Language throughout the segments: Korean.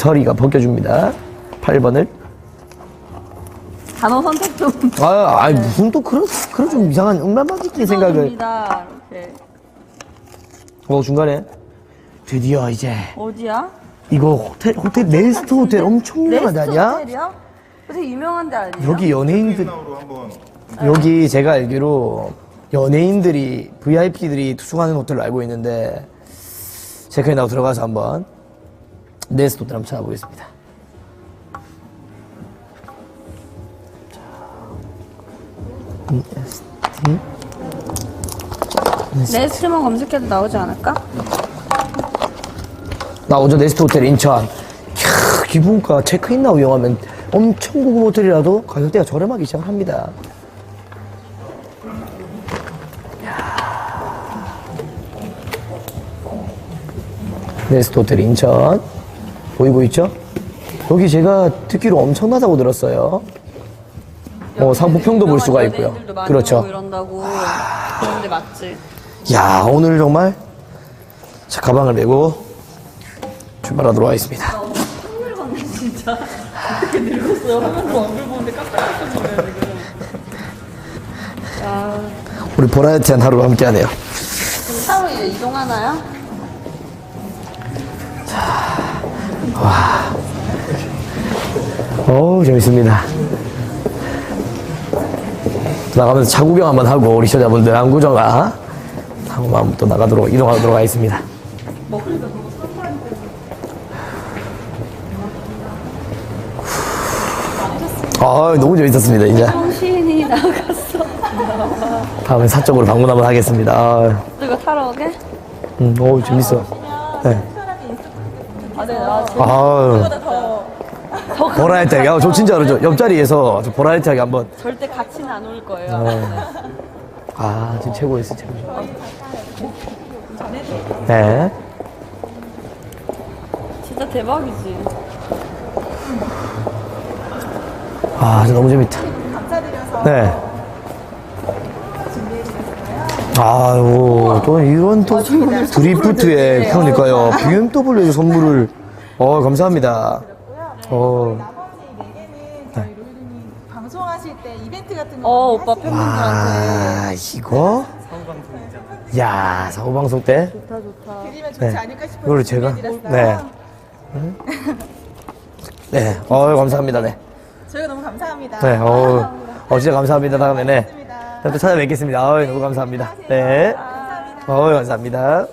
서리가 벗겨줍니다. 8번을. 단어 선택 좀. 아니 무슨 또 그런 좀 이상한 음란마귀끼리 생각을. 이렇게. 중간에 드디어 이제 어디야? 이거 호텔 네스트 호텔 엄청 유명한 데 네스트 아니야? 호텔이야? 되게 유명한 데 아니에요? 여기 연예인들 여기 제가 알기로 연예인들이 VIP들이 투숙하는 호텔로 알고 있는데 체크인하고 들어가서 한번 네스트 호텔 한번 찾아보겠습니다. 네스트만 검색해도 나오지 않을까? 나오죠. 네스트 호텔 인천. 기본가 체크인하고 이용하면 엄청 고급 호텔이라도 가격대가 저렴하기 시작합니다. 네스트 호텔 인천 보이고 있죠? 여기 제가 듣기로 엄청나다고 들었어요. 상품평도 볼 수가 있고요. 연예인들도 많이 그렇죠. 오고 이런다고. 그런데 맞지? 야, 오늘 정말 자, 가방을 메고 출발하도록 하겠습니다. 선물 받네 진짜. 되게 늙었어요. 화면으로 얼굴 보는데 깜짝 놀랐어요 지금. 야, 우리 버라이어티한 하루가 함께하네요. 그럼 차로 이제 이동하나요? 재밌습니다. 나가면서 차 구경 한번 하고 우리 시청자분들 안구정아 한번 또 이동하도록 하겠습니다. 너무 재밌었습니다. 이제 정신이 나갔어. 다음에 사적으로 방문 한번 하겠습니다. 이거 타러 오게? 재밌어. 네. 네. 아유, 버라이어티하게. 저 진짜로 저 옆자리에서 저 버라이어티하게 한번. 절대 같이는 안 올 거예요. 지금 최고였어, 최고. 네. 진짜 대박이지. 진짜 너무 재밌다. 감사드려서 네. 또 이런 또 드리프트에 그러니까요. BMW에서 선물을 감사합니다. 나머지 4개는 저희 로이드님 방송하실 때 이벤트 같은 거 오빠 팬분들한테. 이거? 야, 사후방송 때? 좋다. 드리면 좋지 네. 않을까 싶어서 이거를 제가? 준비해드렸어요. 네. 감사합니다. 네. 저희가 너무 감사합니다. 네. 진짜 감사합니다. 다음에 네. 또 찾아뵙겠습니다. 너무 감사합니다. 네. 감사합니다.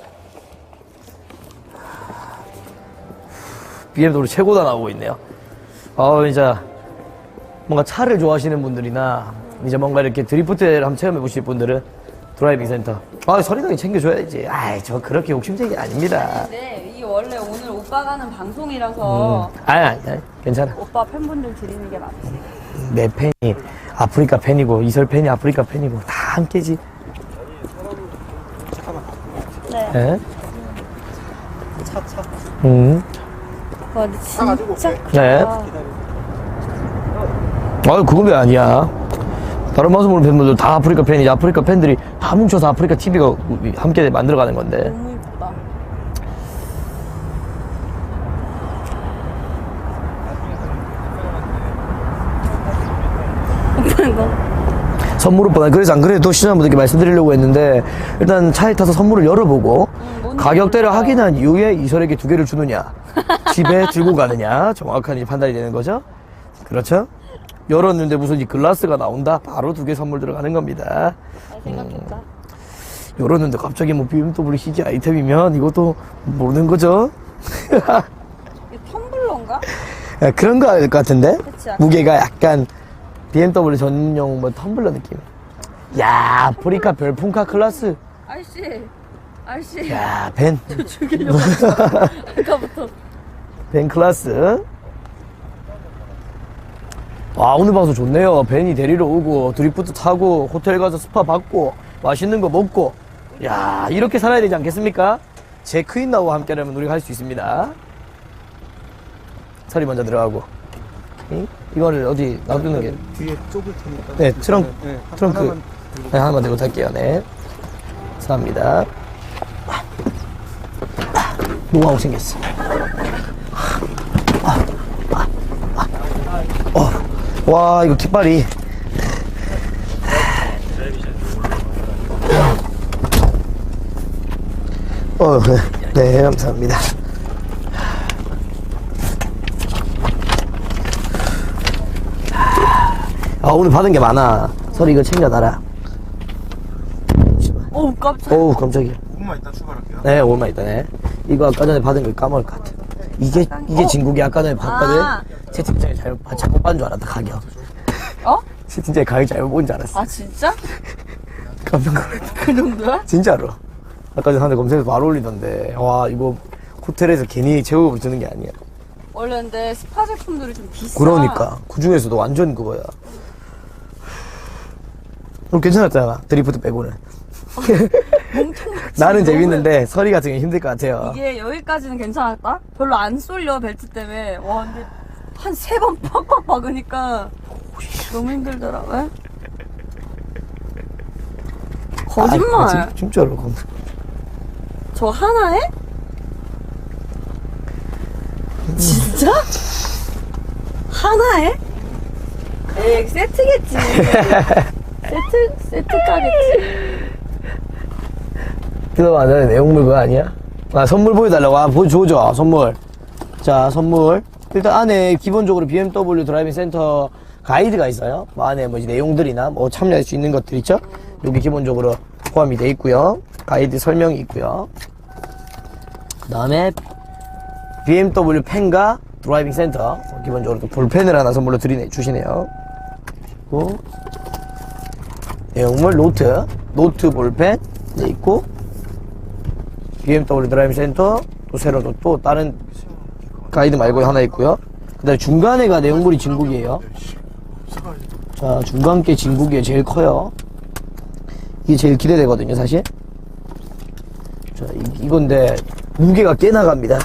BMW 최고다 나오고 있네요. 진짜 뭔가 차를 좋아하시는 분들이나 이제 뭔가 이렇게 드리프트를 한번 체험해 보실 분들은 드라이빙 센터. 서리당이 챙겨줘야지. 저 그렇게 욕심쟁이 아닙니다. 근데 이게 원래 오늘 오빠 가는 방송이라서 아니, 괜찮아. 오빠 팬분들 드리는 게 맞지. 내 팬이 아프리카 팬이고 이설 팬이 아프리카 팬이고 다 함께지. 네. 네? 와, 근데 진짜 네. 그건 왜 아니야. 다른 방송 보는 팬분들 다 아프리카 팬이지. 아프리카 팬들이 다 뭉쳐서 아프리카 TV가 함께 만들어가는 건데. 너무 이쁘다. 오빠 이거 선물을 보내. 그래서 안 그래도 시청자분들께 말씀드리려고 했는데 일단 차에 타서 선물을 열어보고 가격대를 몰라. 확인한 이후에 이설에게 2개를 주느냐 집에 들고 가느냐 정확한 이제 판단이 되는 거죠. 그렇죠? 열었는데 무슨 이 글라스가 나온다? 바로 2개 선물 들어가는 겁니다. 잘 생각했다. 열었는데 갑자기 뭐 BMW CG 아이템이면 이것도 모르는 거죠. 이게 텀블러인가? 그런 거 알 것 같은데? 그치, 약간. 무게가 약간 BMW 전용 뭐 텀블러 느낌. 야, 아프리카 별풍카 클래스. 아저씨. 야, 벤. 죽이려고 아까부터. 벤 클래스. 오늘 방송 좋네요. 벤이 데리러 오고 드리프트 타고 호텔 가서 스파 받고 맛있는 거 먹고. 야, 이렇게 살아야 되지 않겠습니까? 체크인 나와 함께라면 우리가 할 수 있습니다. 서리 먼저 들어가고. 이거를 어디 놔두는 게. 뒤에 좁을 테니까. 네, 트렁크. 하나만 들고. 네, 하나만 들고 탈게요. 네. 감사합니다. 노하우 생겼어. 와, 이거 깃발이. 네, 감사합니다. 오늘 받은 게 많아. 설이 이거 챙겨놔라. 어우, 깜짝. 어우, 깜짝이야. 5분만 이따 출발할게요. 네, 얼마 있다네. 이거 아까 전에 받은 거 까먹을 것 같아. 이게 진국이 아까 전에 봤거든? 아. 채팅창에 잘못 받은 줄 알았다, 가격. 어? 채팅창에 가격 잘못 본 줄 알았어. 아, 진짜? 깜짝 놀랐다. 그 정도야? 진짜로. 아까 전에 사람들 검색해서 바로 올리던데. 와, 이거 호텔에서 괜히 제목을 주는 게 아니야. 원래 근데 스파 제품들이 좀 비싸. 그러니까. 그 중에서도 완전 그거야. 괜찮았잖아. 드리프트 빼고는. 몸통 나는 재밌는데 설이 같은 게 힘들 것 같아요. 이게 여기까지는 괜찮았다? 별로 안 쏠려 벨트 때문에. 와 근데 한 3번 팍팍 박으니까 너무 힘들더라. 왜? 거짓말. 아, 진짜로. 저 하나에? 진짜? 하나에? 에이 세트겠지. 세트 가겠지. 그거 맞아. 내용물 그거 아니야? 아, 선물 보여달라고. 아, 보여줘. 선물. 자, 선물. 일단 안에 기본적으로 BMW 드라이빙 센터 가이드가 있어요. 뭐 안에 뭐 내용들이나 뭐 참여할 수 있는 것들 있죠? 여기 기본적으로 포함이 돼 있고요. 가이드 설명이 있고요. 그 다음에 BMW 펜과 드라이빙 센터 기본적으로 또 볼펜을 하나 선물로 주시네요. 그리고 내용물 노트 볼펜 네, 있고 BMW 드라이빙 센터 또 새로 또 다른 가이드 말고 하나 있고요. 그 다음에 중간에가 내용물이 진국이에요. 자, 중간 게 진국이 제일 커요. 이게 제일 기대되거든요, 사실. 자, 이건데 무게가 꽤 나갑니다.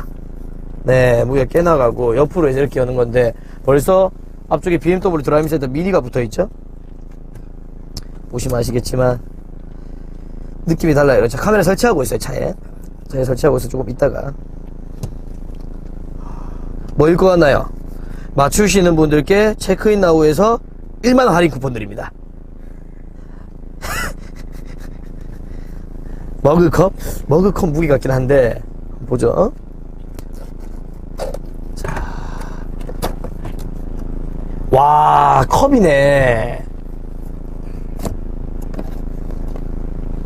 네, 무게가 꽤 나가고 옆으로 이렇게 여는 건데 벌써 앞쪽에 BMW 드라이빙 센터 미니가 붙어 있죠? 보시면 아시겠지만 느낌이 달라요. 자, 카메라 설치하고 있어요, 차에 설치하고 있어. 조금 있다가 뭐일 것 같나요? 맞추시는 분들께 체크인 나우에서 1만원 할인 쿠폰 드립니다. 머그컵 무게 같긴 한데 보죠. 자, 와, 컵이네.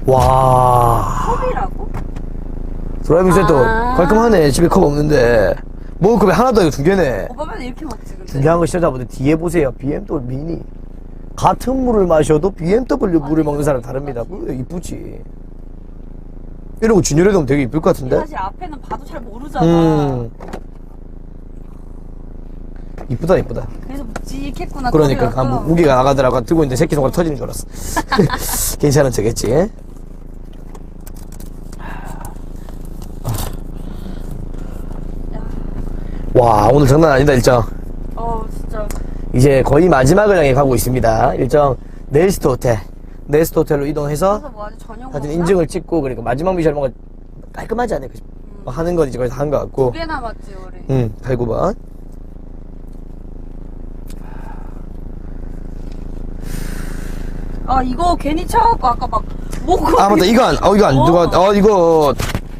와, 컵이라고? 드라이빙 센터 아. 깔끔하네. 집에 컵 없는데 머그컵이 하나도 아니고 2개네. 오빠 맨날 이렇게 먹지 근데. 중요한 거 시청자분들 뒤에 보세요. BMW 미니. 같은 물을 마셔도 BMW 물을 먹는 사람 다릅니다. 이쁘지. 이런 거 준열이 되면 되게 이쁠 것 같은데? 사실 앞에는 봐도 잘 모르잖아. 이쁘다. 그래서 묵직했구나. 그러니까 컵이라서. 무게가 나가더라고. 들고 있는데 새끼손가락 터지는 줄 알았어. 괜찮은 척했지. 와, 오늘 장난 아니다, 일정. 진짜. 이제 거의 마지막을 향해 가고 있습니다. 일정 네스트 호텔로 이동해서 그래서 뭐 아주 저녁 사진 먹나? 인증을 찍고, 그러니까 마지막 미션 뭔가 깔끔하지 않을까 싶어. 하는 건 이제 거의 다 한 것 같고. 2개 남았지 우리. 8, 9번. 이거 괜히 차갖고 아까 막 먹고. 아, 맞다. 이거 안 누가, 이거.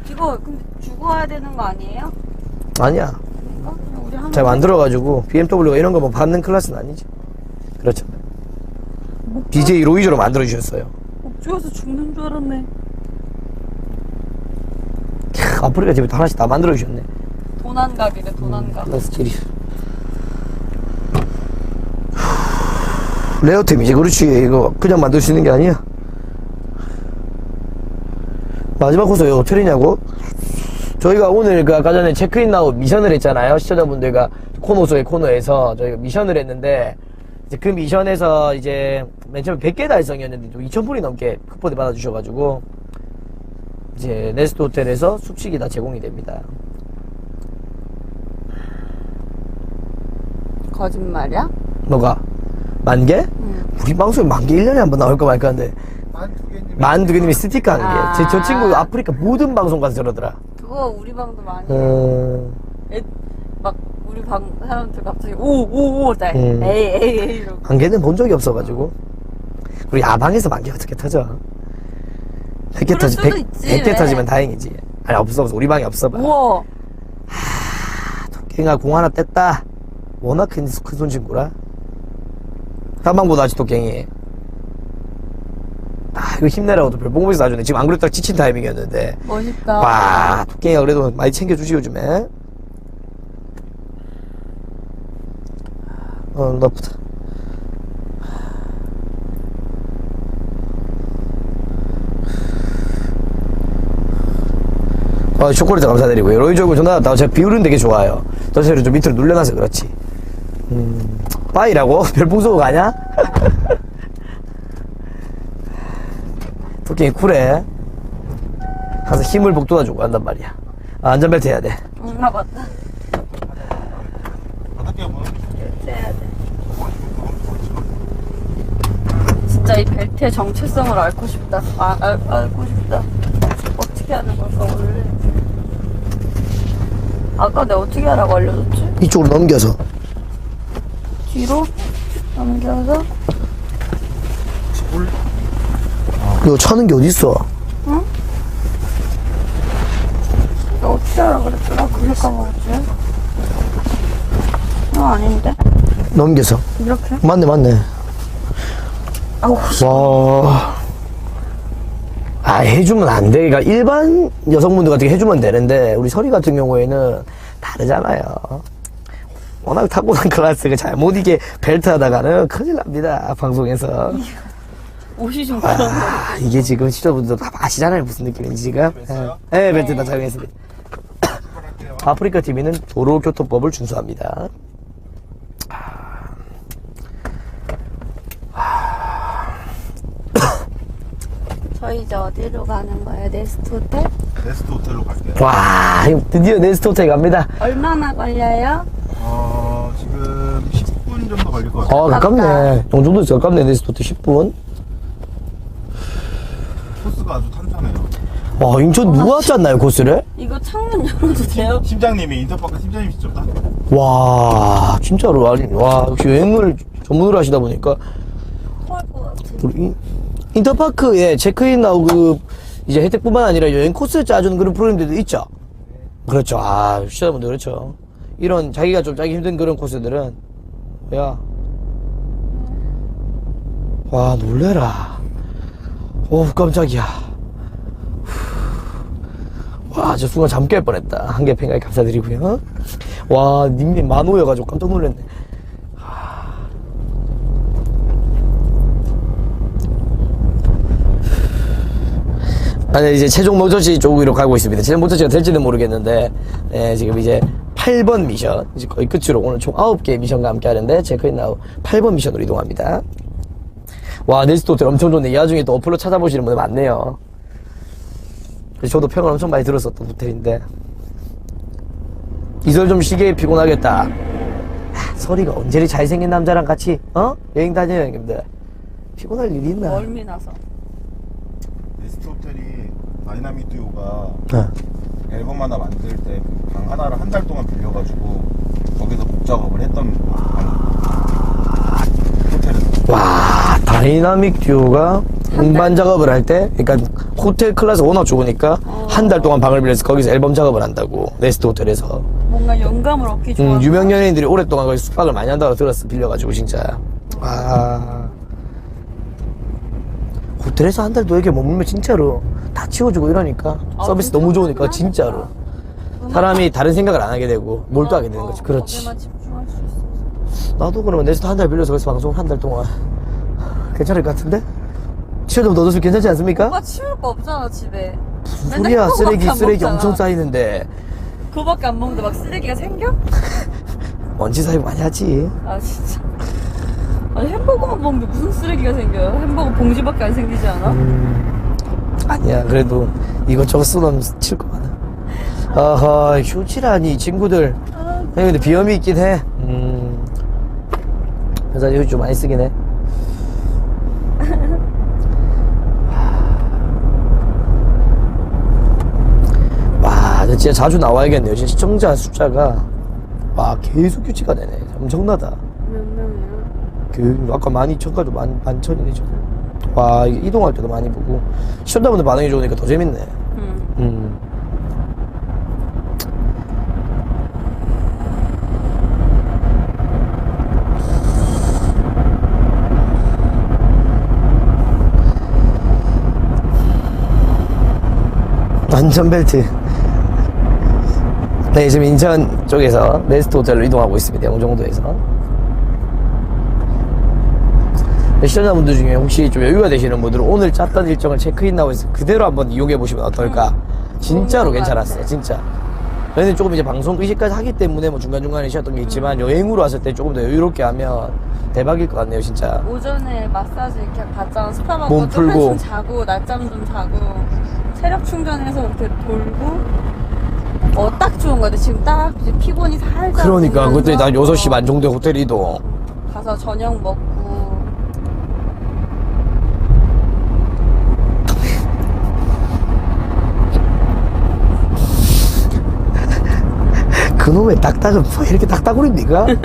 이거 근데 주고 와야 되는 거 아니에요? 아니야. 그러니까 그냥 우리 하나. 잘 만들어가지고, BMW가 이런 거 뭐 받는 클래스는 아니지. 그렇죠. BJ 로이저로 만들어주셨어요. 목주에서 죽는 줄 알았네. 아프리카 집에 하나씩 다 만들어주셨네. 도난갑이래 도난갑. 클래스 7이. 레어템이지. 그렇지. 이거 그냥 만들 수 있는 게 아니야. 마지막 코스 왜 호텔이냐고? 저희가 오늘 그 아까 전에 체크인 나우 미션을 했잖아요. 시청자분들과 코너 속의 코너에서 저희가 미션을 했는데, 이제 그 미션에서 이제 맨 처음에 100개 달성이었는데 좀 2,000불이 넘게 쿠폰을 받아주셔가지고 이제 네스트 호텔에서 숙식이 다 제공이 됩니다. 거짓말이야? 뭐가? 10,000개? 우리 방송에 10,000개 1년에 한 번 나올까 말까 하는데, 만 12개님이 스티커 하는 게. 저 친구 아프리카 모든 방송 가서 저러더라. 그거 우리 방도 많이. 어... 막 우리 방 사람들 갑자기 오오오 날 음. 에이 이러고. 만개는 본 적이 없어가지고. 우리 야방에서 만개 어떻게 터져? 100개 그럴 터지, 수도 100, 있지, 100개 왜? 터지면 다행이지. 아니, 없어. 우리 방에 없어 봐. 우와. 토깽이가 공 하나 뗐다. 워낙 큰 손친구라. 딴방보다 아직 토깽이. 아, 이거 힘내라고도 별봉에서 놔주네. 지금 안 그래도 딱 지친 타이밍이었는데. 멋있다. 와, 토깽이가 그래도 많이 챙겨주시, 요즘에. 나쁘다. 초콜릿 감사드리고요. 로이조고 전화 왔다고 제가 비율은 되게 좋아요. 전체를 좀 밑으로 눌려놔서 그렇지. 빠이라고? 별풍소가 가냐? 토끼 쿨해. 가서 힘을 북돋아주고 한단 말이야. 아, 안전벨트 해야 돼. 아 맞다. 바닥에 보는 벨트 해야 돼. 진짜 이 벨트의 정체성을 앓고 싶다. 알고 싶다. 어떻게 하는 걸까 원래? 아까 내가 어떻게 하라고 알려줬지? 이쪽으로 넘겨서. 뒤로 넘겨서. 이거 차는 게 어딨어? 응? 나 어떻게 하라 그랬더라? 그게 까먹었지? 아닌데? 넘겨서. 이렇게? 맞네. 아우 와. 아, 해주면 안 돼. 그러니까 일반 여성분들 같은 게 해주면 되는데, 우리 서리 같은 경우에는 다르잖아요. 워낙 타고난 클래스가 잘못 이게 벨트 하다가는 큰일 납니다. 방송에서. 옷이 좀 그런 거. 아, 이게 지금 시청자분들도 다 아시잖아요. 무슨 느낌인지 지금. 됐어요? 네, 벨트 다 착용했습니다. 출발할게요. 아프리카 TV는 도로교통법을 준수합니다. 저희 이제 어디로 가는 거예요? 네스트 호텔? 네스트 호텔로 갈게요. 와, 드디어 네스트 호텔 갑니다. 얼마나 걸려요? 지금 10분 정도 걸릴 것 같아요. 가깝네. 이 정도 가깝네, 네스트 호텔 10분. 코스가 아주 탄탄해요. 와, 인천 누가 짰나요, 코스를? 이거 창문 열어도 돼요? 팀장님이 인터파크 팀장님이시죠? 딱? 와, 진짜로. 아니, 와, 역시 여행을 전문으로 하시다 보니까. 토할 것 같아. 우리 인터파크에 체크인하고 이제 혜택뿐만 아니라 여행 코스를 짜주는 그런 프로그램들도 있죠. 그렇죠. 아, 시청자분들 그렇죠. 이런 자기가 좀 짜기 힘든 그런 코스들은 야, 와 놀래라. 오 깜짝이야. 와, 저 순간 잠 깰 뻔했다. 한개 팬가에 감사드리고요. 와, 닉네임 만호여가지고 깜짝 놀랐네. 아니, 이제 최종 목적지 쪽으로 가고 있습니다. 최종 목적지가 될지는 모르겠는데, 예, 지금 이제 8번 미션, 이제 거의 끝으로 오늘 총 9개의 미션과 함께 하는데, 체크인 나우 8번 미션으로 이동합니다. 와, 네스트 호텔 엄청 좋네. 이 와중에 또 어플로 찾아보시는 분들 많네요. 그래서 저도 평을 엄청 많이 들었었던 호텔인데, 이설 좀 쉬게 피곤하겠다. 서리가 언제리 잘생긴 남자랑 같이, 여행 다녀요, 형님들. 피곤할 일이 있나? 멀미 나서. 네스트 호텔이 다이나믹 듀오가 네. 앨범 하나 만들 때 방 하나를 한 달 동안 빌려가지고 거기서 곡 작업을 했던 호텔은. 와, 다이나믹 듀오가 음반 작업을 할 때, 그러니까 호텔 클래스 워낙 좋으니까 한 달 동안 방을 빌려서 거기서 앨범 작업을 한다고. 네스트 호텔에서. 뭔가 영감을 얻기 좋아. 유명 연예인들이 오랫동안 거기서 숙박을 많이 한다고 들었어. 빌려가지고 진짜. 와, 호텔에서 한 달 너에게 머물면 진짜로 다 치워주고 이러니까 서비스 너무 좋으니까 진짜로 사람이 다른 생각을 안 하게 되고 몰두하게 되는 거지. 그렇지. 거기만 집중할 수 있어. 나도 그러면 네스트 한 달 빌려서 거기서 방송 한 달 동안 괜찮을 것 같은데? 치워 좀 넣어줬으면 괜찮지 않습니까? 오빠 치울 거 없잖아 집에. 무슨 소리야. 쓰레기 엄청 쌓이는데. 그거밖에 안 먹는데 막 쓰레기가 생겨? 먼지 사용 많이 하지. 아 진짜. 아니 햄버거만 먹는데 무슨 쓰레기가 생겨요? 햄버거 봉지밖에 안 생기지 않아? 아니야, 그래도 이것저것 쓰면 칠 거 많아. 아하, 휴지라니 친구들. 근데 비염이 있긴 해. 그래서 휴지 좀 많이 쓰긴 해. 와, 진짜 자주 나와야겠네요. 진짜 시청자 숫자가 와, 계속 규칙화 되네. 엄청나다. 몇 명이야? 아까 12,000까지 11,000이네, 지금. 와, 이게 이동할 때도 많이 보고. 시청자분들 반응이 좋으니까 더 재밌네. 응. 안전벨트. 네, 지금 인천 쪽에서 레스트 호텔로 이동하고 있습니다. 영종도에서. 시청자분들 중에 혹시 좀 여유가 되시는 분들은 오늘 짰던 일정을 체크인하고 해서 그대로 한번 이용해 보시면 어떨까? 진짜로 좋은 것 괜찮았어요, 같아. 진짜. 저희는 조금 이제 방송 의식까지 하기 때문에 뭐 중간중간에 쉬었던 게 있지만 여행으로 왔을 때 조금 더 여유롭게 하면 대박일 것 같네요, 진짜. 오전에 마사지 이렇게 받잖아. 스파 받고 몸 좀 풀고. 한숨 자고 낮잠 좀 자고 체력 충전해서 이렇게 돌고 딱 좋은 거 같아. 지금 딱 이제 피곤이 살짝 그러니까 그때 나 오면서 6시 반 정도에 호텔 이동. 가서 저녁 먹고 그놈의 딱딱은 뭐 이렇게 딱딱거립니까? 왜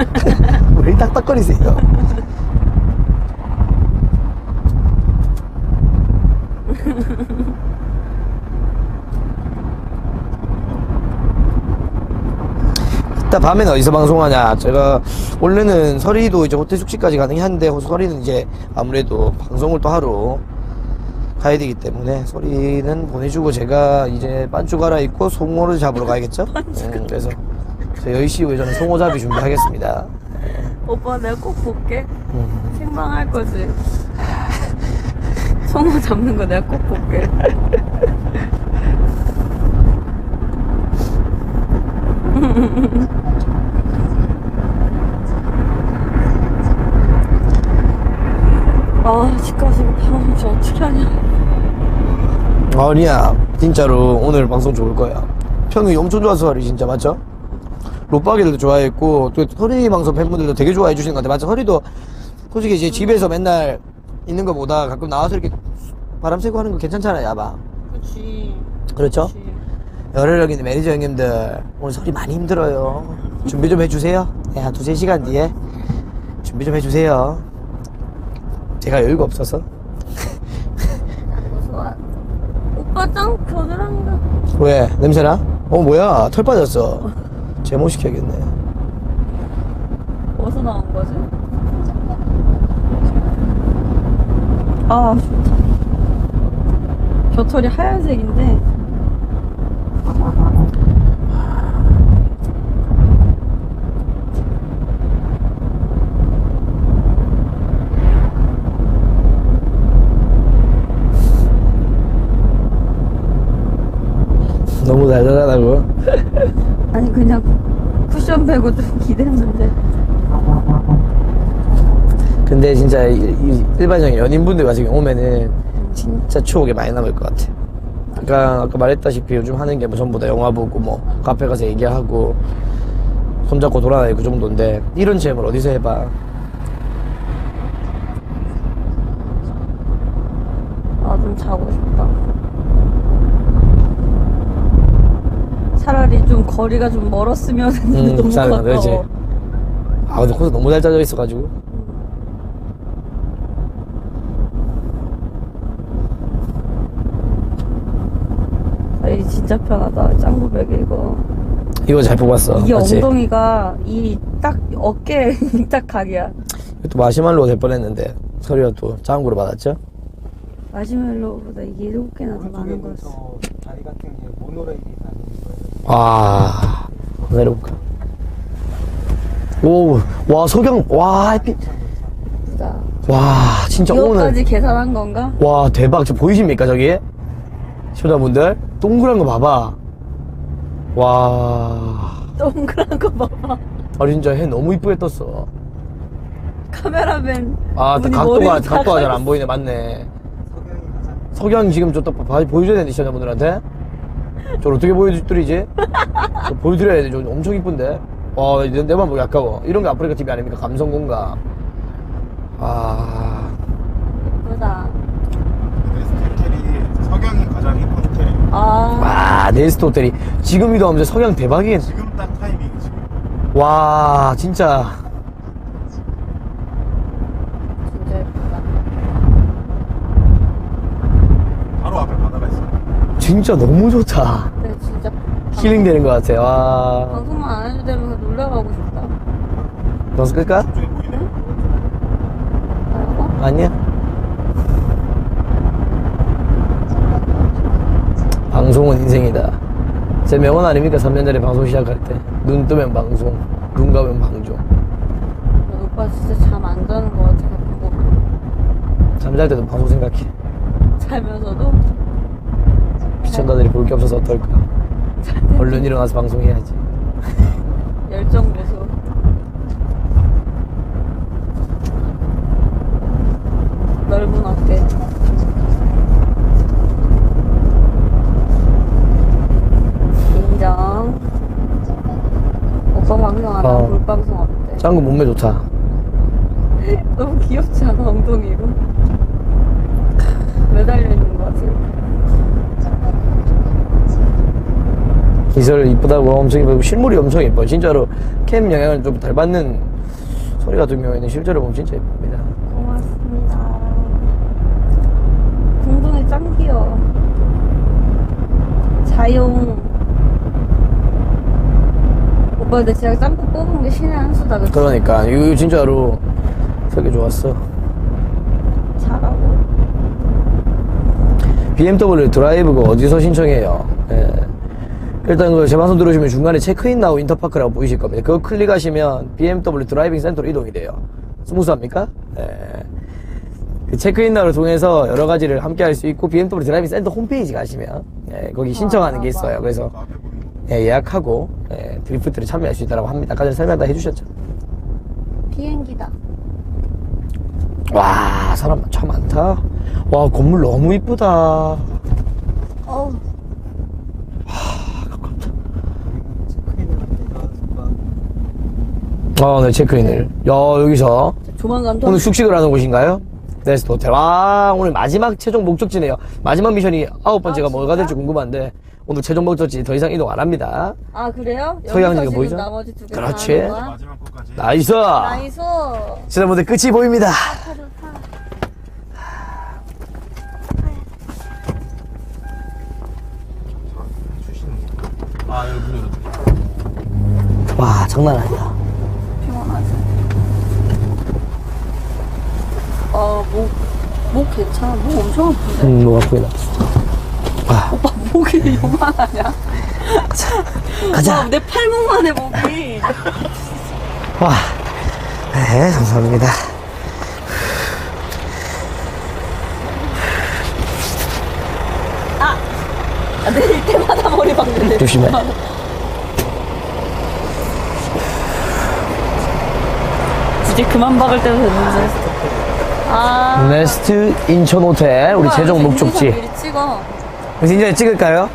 이렇게 딱딱거리세요? 이따 밤에는 어디서 방송하냐? 제가 원래는 서리도 이제 호텔 숙식까지 가능한데 서리는 이제 아무래도 방송을 또 하러 가야 되기 때문에 서리는 보내주고 제가 이제 반주 갈아입고 송어를 잡으러 가야겠죠? 그래서 저 10시 이후에 저는 송어잡이 준비하겠습니다. 오빠 내가 꼭 볼게. 생방할 거지. 송어 잡는 거 내가 꼭 볼게. 아, 집 가서 이거 바람 저 어떻게 하냐. 아니야, 진짜로 오늘 방송 좋을 거야. 평이 엄청 좋아서 서리 진짜 맞죠? 롯바기들도 좋아했고 또 서리 방송 팬분들도 되게 좋아해 주시는 것 같아. 맞죠? 서리도 솔직히 이제 집에서 맨날 있는 것보다 가끔 나와서 이렇게 바람 쐬고 하는 거 괜찮잖아, 야바. 그렇지. 그렇죠? 열혈력 있는 매니저 형님들 오늘 서리 많이 힘들어요. 준비 좀 해주세요. 네, 한 2-3시간 뒤에 준비 좀 해주세요. 제가 여유가 없어서. 좋아. 오빠 짱 겨드랑이가. 왜? 냄새나? 뭐야, 털 빠졌어. 제모시켜야겠네. 어디서 나온 거지? 아, 좋다. 겨털이 하얀색인데. 너무 달달하다고. 아니, 그냥 쿠션 빼고 좀 기댔는데. 근데 진짜 일반적인 연인분들 같은 경우 오면은 진짜 추억이 많이 남을 것 같아. 그러니까 아까 말했다시피 요즘 하는 게 뭐 전부 다 영화 보고 뭐 카페 가서 얘기하고 손잡고 돌아다니고 그 정도인데 이런 체험을 어디서 해봐. 아, 좀 자고 싶다. 차라리 좀 거리가 좀 멀었으면 했는데 너무 잘, 그렇지. 가까워. 아 근데 코스 너무 잘 짜져 있어가지고. 이 진짜 편하다. 짱구 베개 이거. 이거 잘 뽑았어. 이게 맞지? 엉덩이가 이 딱 어깨 딱 각이야. 또 마시말로 될 뻔했는데 서리가 또 짱구로 받았죠? 마시멜로보다 이게 7개나 더 많은 거였어. 다리 같은 게 모노레일이 다니는 거예요. 와, 내려볼까? 오, 와, 석양, 와, 햇빛. 진짜. 와, 진짜 오늘. 이거까지 계산한 건가? 와, 대박. 저 보이십니까, 저기? 시청자분들? 동그란 거 봐봐. 와. 동그란 거 봐봐. 아, 진짜 해 너무 이쁘게 떴어. 카메라맨. 아, 눈이 각도가 머리를 잘 다 안 보이네. 맞네. 석양이 가장 석양 지금 저 또 보여줘야 되는데, 시청자분들한테? 저 어떻게 보여드리지? 저 보여드려야 돼. 저 엄청 이쁜데? 와, 내만 보기 아까워. 이런 게 아프리카 TV 아닙니까? 감성 공감. 아. 예쁘다. 베스트 호텔이 석양이 가장 이쁜 호텔이에요. 아. 와, 네스트 호텔이. 지금 이동하면서 석양 대박이겠네. 지금 딱 타이밍이 지금. 와, 진짜. 진짜 예쁘다. 바로 앞에 바다가 있어요. 진짜 너무 좋다. 근데 진짜 힐링 되는 것 같아. 와. 방송만 안 해도 되면서 놀러 가고 싶다. 너스 끌까? 저기 보이네. 어? 아니야? 방송은 인생이다. 제 명언 아닙니까? 3년 전에 방송 시작할 때. 눈 뜨면 방송, 눈 감으면 방송. 오빠 진짜 잠 안 자는 거 같아. 가끔 보면. 잠잘 때도 방송 생각해. 살면서도 시청자들이 볼 게 없어서 어떨까? 얼른 일어나서 방송해야지. 열정 보소. 넓은 어깨. 인정. 오빠 방송 안 하고 볼 방송 어때? 짱구 몸매 좋다. 너무 귀엽지 않아? 엉덩이로 매달려 있는 거 같아. 기술 이쁘다고 엄청 이쁘고 실물이 엄청 이뻐. 진짜로 캠 영향을 좀 덜 받는 소리 같은 경우에는 실제로 보면 진짜 이쁩니다. 고맙습니다. 궁둥이 짱 귀여워. 자용. 오빠 근데 진짜 짱구 뽑은 게 신의 한 수다. 그치? 그러니까 이거 진짜로 되게 좋았어. 잘하고. BMW 드라이브가 어디서 신청해요? 예. 일단 그 제 방송 들으시면 중간에 체크인 나우 인터파크라고 보이실 겁니다. 그거 클릭하시면 BMW 드라이빙 센터로 이동이 돼요. 스무스합니까? 예. 그 체크인 나우를 통해서 여러 가지를 함께 할 수 있고 BMW 드라이빙 센터 홈페이지 가시면 예, 거기 신청하는 게 있어요. 그래서 앞에 보이는 거. 예, 예약하고 예, 드리프트를 참여할 수 있다고 합니다. 아까 전에 설명 다 해주셨죠? 비행기다. 와, 사람 참 많다. 와, 건물 너무 이쁘다. 어우. 네, 체크인을. 야, 여기서 조만간 또 오늘 숙식을 하는 곳인가요? 네스트 호텔. 와, 오늘 마지막 최종 목적지네요. 마지막 미션이 9번째가 뭐가 될지 궁금한데 오늘 최종 목적지 더 이상 이동 안 합니다. 아 그래요? 서양이가 여기서 보이죠? 지금 나머지 두개 그렇지. 마지막 것까지. 나이스! 나이스. 시청자분들 끝이 보입니다. 좋다 좋다. 아 여기 문 열어줘. 와, 장난 아니다. 피곤하지. 목 괜찮아. 목 엄청 아픈데. 뭐 갖고 있나? 오빠 목이 요만하냐? 가자. 와, 내 팔목만 해 목이. 와, 네, 감사합니다. 내릴 때마다 머리 박는데. 조심해. 이제 그만 박을 때도 됐는데. 아. 네스트 인천 호텔 우리 오빠, 최종 여기서 목적지. 인증샷 미리 찍어. 그래서 이제 찍을까요?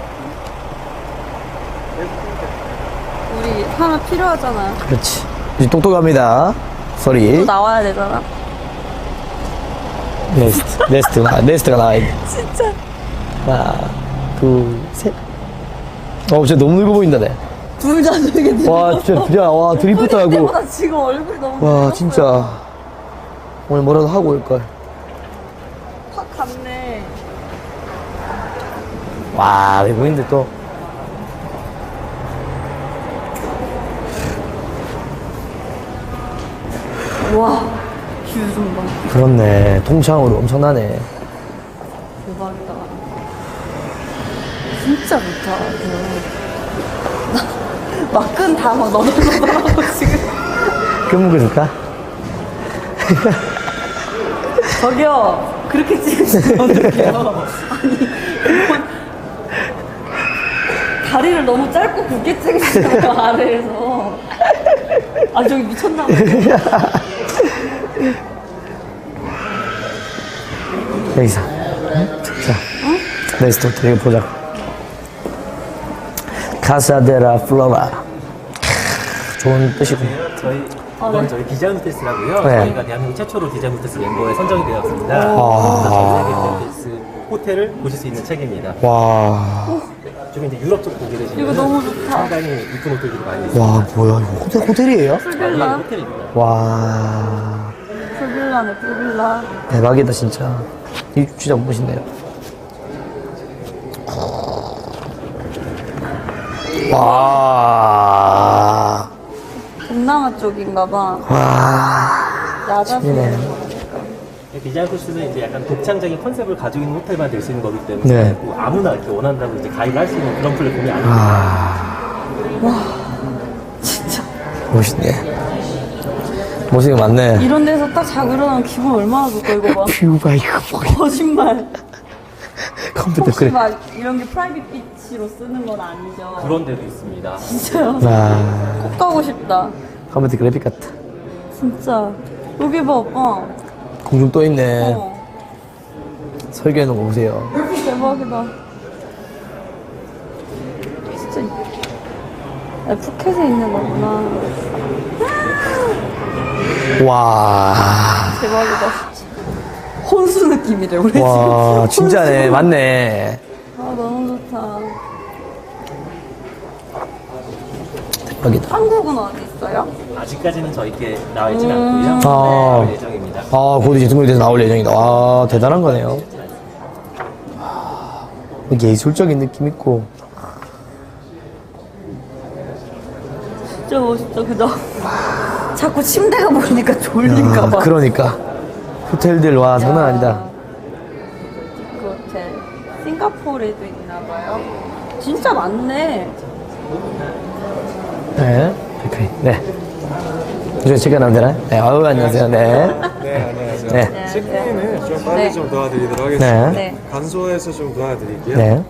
우리 하나 필요하잖아. 그렇지. 이제 똑똑합니다. 또 소리. 나와야 되잖아. 네스트가 나와야 돼. 진짜. 하나, 둘, 셋. 진짜 너무 늙어 보인다네. 둘 다 되게 와, 진짜, 와, 드리프트하고. 때보다 지금 얼굴이 너무 와, 늙었어요. 진짜. 오늘 뭐라도 하고 올걸. 확 갔네. 와, 외국인들 또. 와, 뷰 좀 봐. 그렇네. 통창으로 엄청나네. 대박이다. 진짜 좋다. 막근 다 막 너덜너덜하고 지금. 끝무게 줄까? 저기요, 그렇게 찍으시면 어떡해요. 아니, 그건 다리를 너무 짧고 굵게 찍으시잖아요, 아래에서. 아, 저기 미쳤나봐요. 여기서. 자, 네스트 호텔 이거 보자. 카사데라 플로라. 좋은 뜻이고. 저희 이번 저희 디자인 테스트라고요. 네. 저희가 대한민국 최초로 디자인 테스트 멤버에 선정이 되었습니다. 아. 그래서 전 세계 디자인 테스트 호텔을 보실 수 있는 책입니다. 와. 주로 이제 유럽 쪽 보게 되시면 이거 너무 좋다. 상당히 이쁜 호텔들이 많이 있어요. 와, 뭐야, 이거 호텔이에요? 풀빌라. 호텔입니다. 와, 풀빌라네, 풀빌라. 대박이다, 진짜. 이 진짜 멋있네요. 와, 동남아 쪽인가 봐. 와, 야자수. 재미네. 디자인 코스는 이제 약간 독창적인 컨셉을 가지고 있는 호텔만 될 수 있는 거기 때문에 네. 뭐 아무나 이렇게 원한다고 이제 가입을 할 수 있는 그런 플랫폼이 아닙니다. 멋있네. 멋있는 거 많네. 이런 데서 딱 자고 일어나면 기분 얼마나 좋을까, 이거 봐. 뷰가 이거 뭐야. 거짓말. 컴퓨터 혹시 그래. 막 이런 게 프라이빗 비치로 쓰는 건 아니죠? 그런 데도 있습니다. 진짜요? 와, 꼭 가고 싶다. 컴퓨터 그래픽 같다. 진짜. 여기 봐, 오빠. 공중 또 있네. 어. 설계해 놓은 거 보세요. 대박이다. 진짜. 아, 푸켓에 있는 거구나. 와, 대박이다, 진짜. 혼수 느낌이래, 우리 와, 지금. 진짜네. 혼수. 맞네. 아, 너무 좋다. 대박이다. 한국은 어디 있어요? 아직까지는 저희께 나와 있지는 않고요. 아. 나올 예정입니다. 아, 곧 이제 등록돼서 나올 예정이다. 와, 대단한 거네요. 와, 예술적인 느낌 있고. 진짜 멋있다, 그죠? 자꾸 침대가 보이니까 졸린가 봐. 그러니까. 호텔들, 와, 장난 아니다. 그 호텔. 싱가포르에도 있나 봐요. 진짜 많네. 네. 백화이. 네. 이제 제가 나면 되나요? 네. 아유, 안녕하세요. 네. 네, 안녕하세요. 네. 체크인을 좀 빨리 네. 좀 도와드리도록 하겠습니다. 네. 네. 간소에서 좀 도와드릴게요. 네.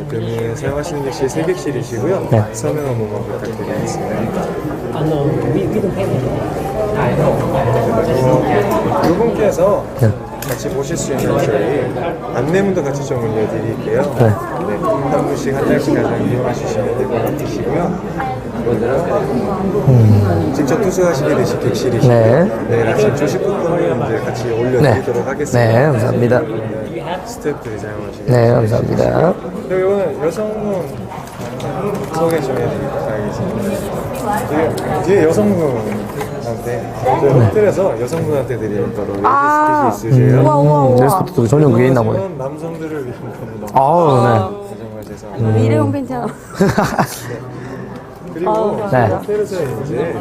그러면 사용하시는 객실 3객실이시고요. 네. 서명 한 번만 부탁드리겠습니다. 두 분께서 네. 같이 보실 수 있는 저희 안내문도 같이 좀 올려드릴게요. 네. 한 분씩 한 달씩 가장 이용해 주시면 될 것 같으시고요. 직접 투숙하시게 되실 객실이시고요. 네. 내일 아침 조식 쿠폰을 이제 같이 네. 올려드리도록 하겠습니다. 네, 감사합니다. 스태프들이 사용하시게 네, 감사합니다. 그리고 이거는 여성분 소개 좀 해드리도록 하겠습니다. 뒤에 여성분한테 저희 호텔에서 여성분한테 드리는 거로 레디스킷이 있으세요. 우와, 우와, 우와. 레스포트도 전용 그게 있나 보네. 이거는 남성들을 위한 겁니다. 아우, 정말 죄송합니다. 일회용 팬티나. 그리고 네. 호텔에서 이제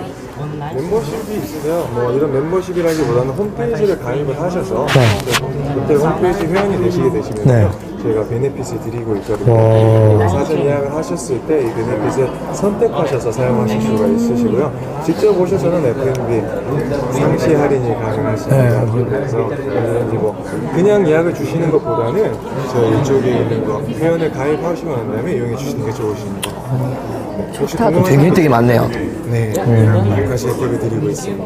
멤버십이 있으세요. 뭐 이런 멤버십이라기보다는 홈페이지를 가입을 하셔서 호텔 홈페이지 회원이 되시게 되시면 네. 저희가 베네핏을 드리고 있거든요. 사전 예약을 하셨을 때 이 베네핏을 선택하셔서 사용하실 수가 있으시고요. 직접 오셔서는 F&B 상시 할인이 가능하십니다. 그래서 오늘은 뭐 그냥 예약을 주시는 것보다는 저희 이쪽에 있는 거 회원을 가입하시고 난 다음에 이용해 주시는 게 좋으십니다. 혹시 궁금한 되게 혜택이 많네요. 네, 가시 혜택을 드리고 있습니다.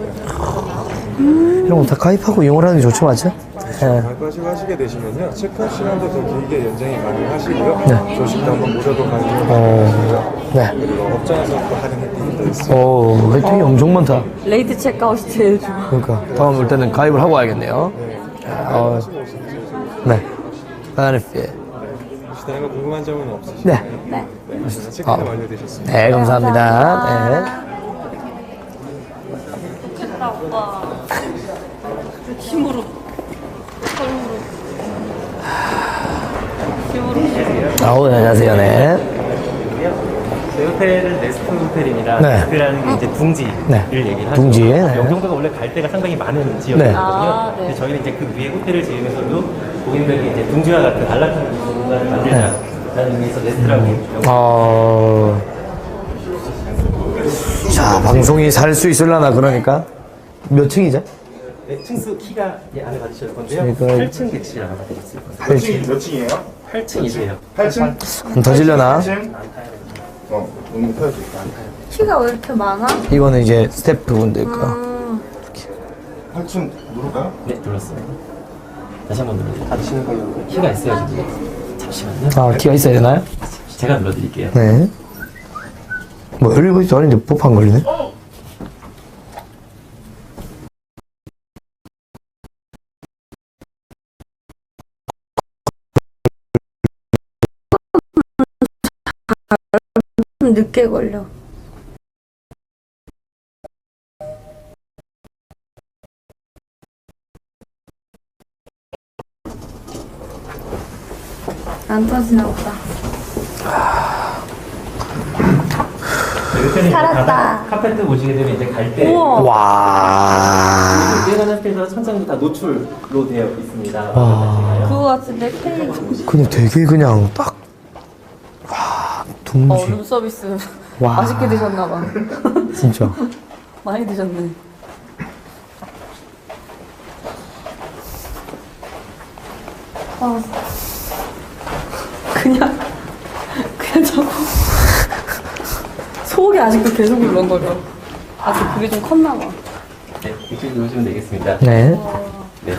이런 거 다 가입하고 이용을 하는 게 좋죠, 맞죠? 네. 가입하시고 하시게 되시면요, 체크아웃 시간도 더 길게 연장이 가능하시고요. 조식도 한번 모셔도 가능하시고요. 네. 그리고 업장에서 또 할인 혜택이 더 있습니다. 오, 혜택이 엄청 많다. 레이트 체크아웃이 제일 좋아. 그러니까 다음 올 때는 가입을 하고 와야겠네요. 네. 베네핏. 혹시 다른 거 궁금한 점은 없으시나요? 네. 네. 체크인 완료되셨습니다. 네, 감사합니다. 좋겠다, 오빠. 힘으로. 털무로. 힘으로. 네. 아우, 안녕하세요. 네. 저희 호텔은 레스트 호텔입니다. 네. 레스트라는 게 이제 둥지를 네. 얘기를 하죠. 둥지, 네. 영종도가 원래 갈 데가 상당히 많은 지역이거든요. 네. 아, 네. 근데 저희는 이제 그 위에 호텔을 지으면서도 고객님들에게 이제 둥지와 같은 안락한 공간을 만들자라는 의미에서 레스트라고 자, 방송이 살 수 있을라나, 그러니까. 몇 층이죠? 네, 층수 키가 안에 받으실 건데요. 저희가 8층 객실 하나 받으실 거예요. 몇 층이에요? 8층이세요. 8층? 안 터지려나? 8층? 너무 타야지. 키가 왜 이렇게 많아? 이거는 이제 스태프분들 거. 8층 누를까요? 네, 눌렀습니다. 다시 한번 눌러주세요. 받으시는 걸로. 키가 있어야지. 잠시만요. 아, 키가 있어야 되나요? 제가 눌러드릴게요. 네. 뭐, 열리고 있어. 아닌데, 뽀판 걸리네? 좀 늦게 걸려. 안 터지나 보다. 이렇게는 살았다. 카페트 보시게 되면 이제 갈 때 와. 일반 상태에서 천장도 다 노출로 되어 있습니다. 그거 같은데 케이크. 그냥 되게 그냥 딱. 와, 둥지. 룸서비스. 와. 맛있게 드셨나봐. 진짜. 많이 드셨네. 아, 그냥 자꾸 속이 아직도 계속 울렁거려. 아직 그게 좀 컸나봐. 네, 이쪽에 누우시면 되겠습니다. 네. 네.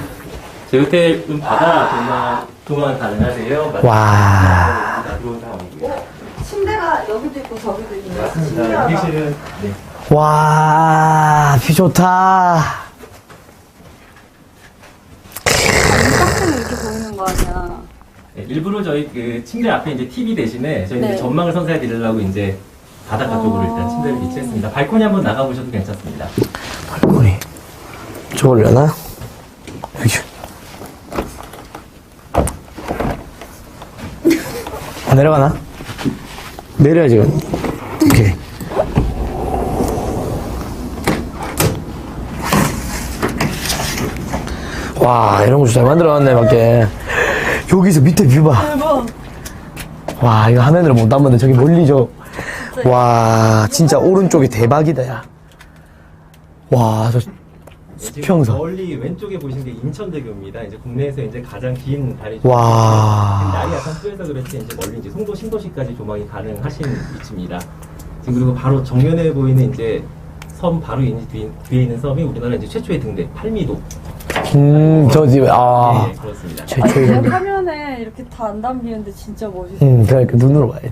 저희 호텔 바다 동안 가능하세요? 와. 들어온 상황이고요. 침대가 여기도 있고 저기도 있고. 맞습니다. 여기실은 네. 와, 뷰 좋다. 딱 이렇게 보이는 거 아니야. 네, 일부러 저희 그 침대 앞에 이제 TV 대신에 저희 네. 이제 전망을 선사해 드리려고 이제 바닷가 쪽으로 일단 침대를 위치했습니다. 발코니 한번 나가보셔도 괜찮습니다. 발코니. 저걸려나? 여기. 내려가나? 내려야지. 오케이. 와, 이런 거 잘 만들어놨네, 밖에. 여기서 밑에 뷰 봐. 대박. 와, 이거 화면으로 못 담았는데 저기 멀리 와, 진짜 오른쪽이 대박이다, 야. 와, 저 수평선. 멀리 왼쪽에 보시는 게 인천대교입니다. 이제 국내에서 이제 가장 긴 다리. 와. 날이 약간 뿌여서 그렇지 이제 멀리 이제 송도 신도시까지 조망이 가능하신 위치입니다. 지금 그리고 바로 정면에 보이는 이제 섬 바로 뒤에 있는 섬이 우리나라 이제 최초의 등대 팔미도. 저 집에, 아. 네, 그렇습니다. 최초의 이게 형. 화면에 이렇게 다 안 담기는데 진짜 멋있어. 그러니까 눈으로 봐야 돼.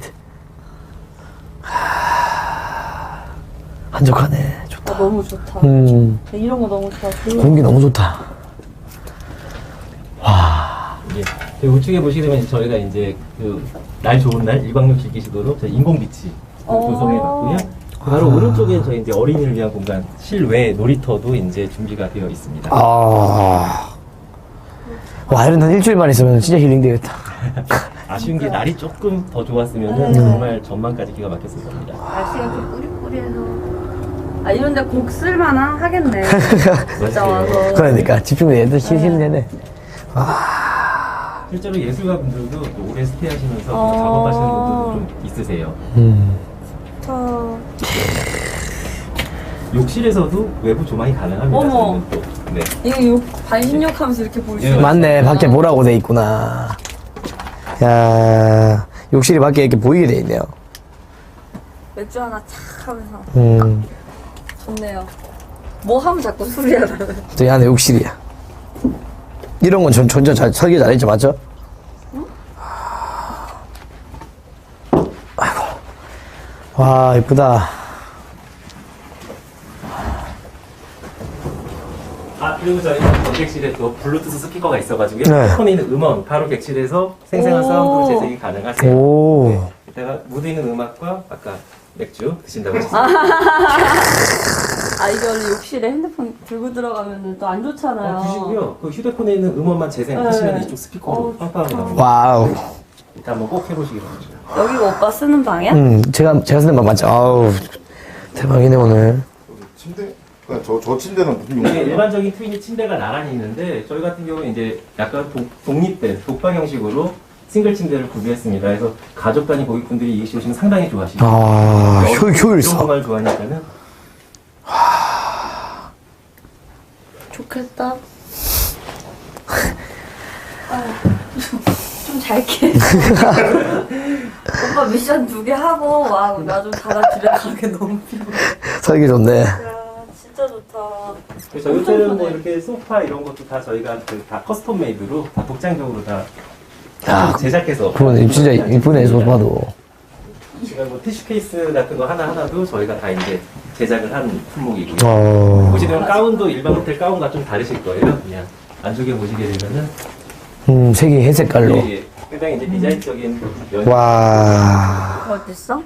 한적하네. 좋다. 아, 너무 좋다. 이런 거 너무 좋아. 공기 너무 좋다. 예. 저희 우측에 보시게 되면 저희가 이제 그 날 좋은 날 일광욕 즐기시도록 저희 인공 비치 조성해 놨고요. 바로 오른쪽에 저희 이제 어린이를 위한 공간 실외 놀이터도 이제 준비가 되어 있습니다. 와, 이런 한 일주일만 있으면 진짜 힐링 되겠다. 아쉬운 게 날이 조금 더 좋았으면 정말 전망까지 기가 막혔을 겁니다. 날씨가 이렇게 꾸리꾸리해서. 아, 이런데 곡 쓸만한 하겠네. 진짜 와서. 그러니까 집중이 얘들 힐링 되네. 실제로 예술가 분들도 또 오래 스테이하시면서 작업하시는 분들도 좀 있으세요. 저 욕실에서도 외부 조망이 가능합니다. 어머. 저희는 또. 네. 이거 반신욕 하면서 이렇게 볼 수 있어. 맞네, 밖에 뭐라고 돼 있구나. 야, 욕실이 밖에 이렇게 보이게 돼 있네요. 맥주 하나 착 하면서. 좋네요. 뭐 하면 자꾸 술이야, 나는. 저기 안에 욕실이야. 이런 건 전혀 설계 잘했죠, 맞죠? 아이고. 와, 이쁘다. 아, 그리고 저희 객실에 또 블루투스 스피커가 있어가지고요. 네. 폰에 있는 음원 바로 객실에서 생생한 오. 사운드로 재생이 가능하세요. 오. 네. 이따가 무대 있는 음악과 아까 맥주 드신다고 하셨어요. 아, 이게 원래 욕실에 핸드폰 들고 들어가면 또 안 좋잖아요. 드시고요. 그 휴대폰에 있는 음원만 재생하시면 네. 이쪽 스피커로 빵빵하게 나옵니다. 와우. 일단 한번 꼭 해보시기 바랍니다. 여기가 오빠 쓰는 방이야? 제가 쓰는 방 맞죠? 아우, 대박이네, 오늘. 침대? 그러니까 저 침대는 무슨 이게 용도예요? 일반적인 트윈이 침대가 나란히 있는데 저희 같은 경우는 이제 약간 독립된 독방 형식으로 싱글 침대를 구비했습니다. 그래서 가족 단위 고객분들이 이기 오시면 상당히 좋아하시고 아, 효율성. 이런 걸 좋아하니까는 좋겠다. 좀 잘게. 오빠 미션 2개 하고 와, 나 좀 자다 집에 가게 너무 피곤해. 설계 좋네. 야, 진짜 좋다. 저희 호텔은 뭐 이렇게 소파 이런 것도 다 저희가 다 커스텀 메이드로 다 독창적으로 다 야, 제작해서 그러네. 진짜 이쁘네, 소파도. 지금 뭐 티슈 케이스 같은 거 하나하나도 저희가 다 이제 제작을 한 품목이고요. 보시면 가운도 일반 호텔 가운과 좀 다르실 거예요. 그냥 안쪽에 보시게 되면은 색이 회색깔로. 예, 예. 굉장히 이제 디자인적인 면 와. 어딨어?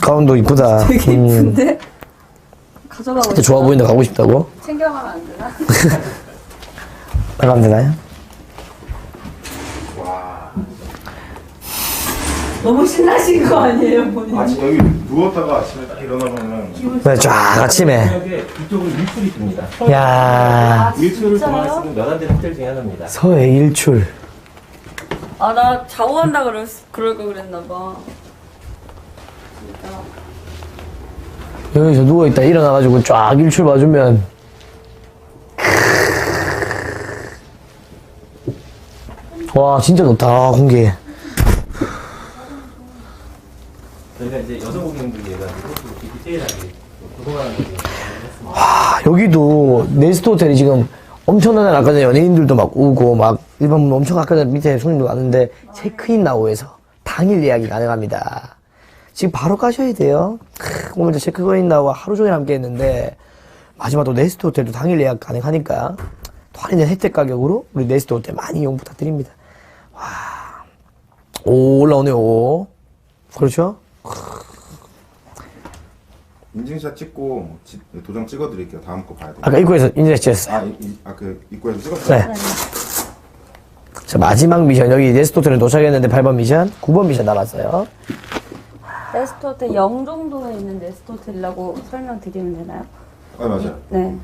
가운도 이쁘다. 되게 이쁜데? 가져가고 진짜 싶다. 좋아 보이는데 가고 싶다고? 챙겨가면 안 되나? 나가면 되나요? 너무 신나신 거 아니에요, 본인? 아침 여기 누웠다가 아침에 딱 일어나면은 네, 쫙 아침에. 저녁에 이쪽은 일출이 뜹니다. 야 일출을 진짜요? 보할 수 있는 몇 안 되는 호텔 중에 하나입니다. 서해 일출. 아, 나 좌우한다 그럴 거 그랬나 봐. 진짜. 여기서 누워있다 일어나가지고 쫙 일출 봐주면. 와, 진짜 좋다, 공기. 저희가 이제 여성 고객님들 위해 가지고 디테일하게 구성하는 거죠. 아, 여기도 네스트 호텔이 지금 엄청나게 아까 전에 연예인들도 막 오고 막 일반 분 엄청 아까 전에 밑에 손님도 왔는데 체크인 나우에서 당일 예약이 가능합니다. 지금 바로 가셔야 돼요. 오늘 저 체크인 나우와 하루 종일 함께 했는데 마지막 또 네스트 호텔도 당일 예약 가능하니까 또 할인된 혜택 가격으로 우리 네스트 호텔 많이 이용 부탁드립니다. 와, 오 올라오네요. 오. 그렇죠? 인증샷 찍고 도장 찍어드릴게요. 다음 거 봐야 돼요. 아까 입구에서 인증했어요. 그 입구에서 찍었어요? 네. 자, 마지막 미션. 여기 네스트 호텔에 도착했는데 8번 미션, 9번 미션 남았어요. 네스트 호텔 영종도에 있는 네스트 호텔이라고 설명드리면 되나요? 아 맞아요. 네.